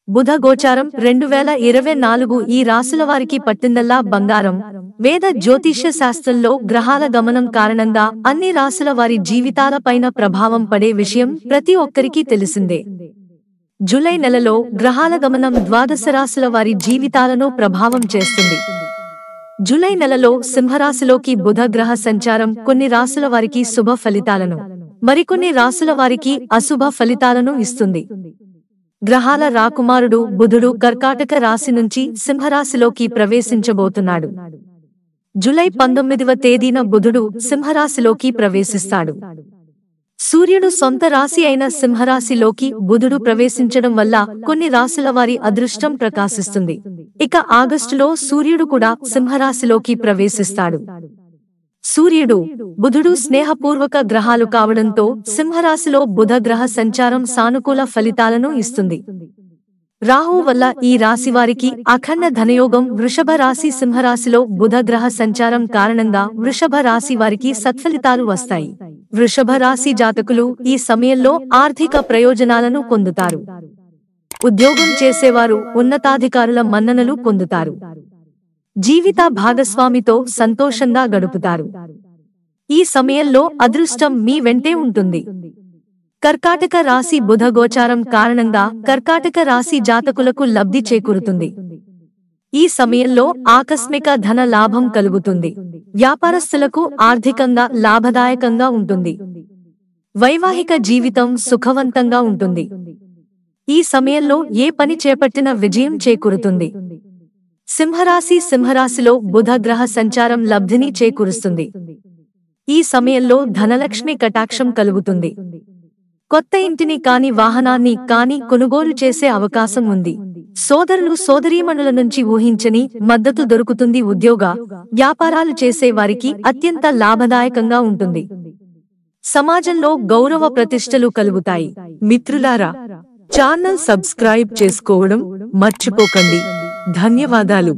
బుధ గోచారం 2024 ఈ రాశుల వారికి పట్టిందల్లా బంగారం. వేద జ్యోతిష్య శాస్త్రంలో గ్రహాల గమనం కారణంగా అన్ని రాశుల వారి జీవితాల పైన ప్రభావం పడే విషయం ప్రతి ఒక్కరికీ తెలిసిందే. జూలై నెలలో గ్రహాల గమనం ద్వాదశ రాశుల వారి జీవితాలను ప్రభావం చేస్తుంది. జూలై నెలలో సింహరాశిలోకి బుధ గ్రహ సంచారం కొన్ని రాశుల వారికి శుభ ఫలితాలను, మరికొన్ని రాశుల వారికి అశుభ ఫలితాలను ఇస్తుంది. గ్రహాల రాకుమారుడు బుధుడు కర్కాటక రాశి నుంచి సింహరాశిలోకి ప్రవేశించబోతున్నాడు. జూలై 19వ తేదీన బుధుడు సింహరాశిలోకి ప్రవేశిస్తాడు. సూర్యుడు సొంత రాశి అయిన సింహరాశిలోకి బుధుడు ప్రవేశించడం వల్ల కొన్ని రాశుల వారి అదృష్టం ప్రకాశిస్తుంది. ఇక ఆగస్టులో సూర్యుడు కూడా సింహరాశిలోకి ప్రవేశిస్తాడు. సూర్యుడు, బుధుడు స్నేహపూర్వక గ్రహాలు కావడంతో సింహరాశిలో బుధ గ్రహ సంచారం సానుకూల ఫలితాలను ఇస్తుంది. రాహు వల్ల ఈ రాశి వారికి అఖండ ధనయోగం. వృషభ రాశి సింహరాశిలో బుధ గ్రహ సంచారం కారణంగా వృషభ రాశి వారికి సత్ఫలితాలు వస్తాయి. వృషభ రాశి జాతకులు ఈ సమయంలో ఆర్థిక ప్రయోజనాలను పొందుతారు. ఉద్యోగం చేసేవారు ఉన్నతాధికారుల మన్ననలు పొందుతారు. జీవిత భాగస్వామితో సంతోషంగా గడుపుతారు. ఈ సమయంలో అదృష్టం మీ వెంటే ఉంటుంది. కర్కాటక రాశి బుధ గోచారం కారణంగా కర్కాటక రాశి జాతకులకు లబ్ధి చేకూరుతుంది. ఈ సమయంలో ఆకస్మిక ధన లాభం కలుగుతుంది. వ్యాపారస్తులకు ఆర్థికంగా లాభదాయకంగా ఉంటుంది. వైవాహిక జీవితం సుఖవంతంగా ఉంటుంది. ఈ సమయంలో ఏ పని చేపట్టినా విజయం చేకూరుతుంది. సింహరాశిలో బుధ గ్రహ సంచారం లబ్ధిని చేకూరుస్తుంది. ఈ సమయంలో ధనలక్ష్మి కటాక్షం కలుగుతుంది. కొత్త ఇంటిని కాని వాహనాన్ని కాని కొనుగోలు చేసే అవకాశం ఉంది. సోదరులు సోదరీమణుల నుంచి ఊహించని మద్దతు దొరుకుతుంది. ఉద్యోగ వ్యాపారాలు చేసే వారికి అత్యంత లాభదాయకంగా ఉంటుంది. సమాజంలో గౌరవ ప్రతిష్టలు కలుగుతాయి. మిత్రులారా, ఛానల్ సబ్స్క్రైబ్ చేసుకోవడం మర్చిపోకండి. ధన్యవాదాలు.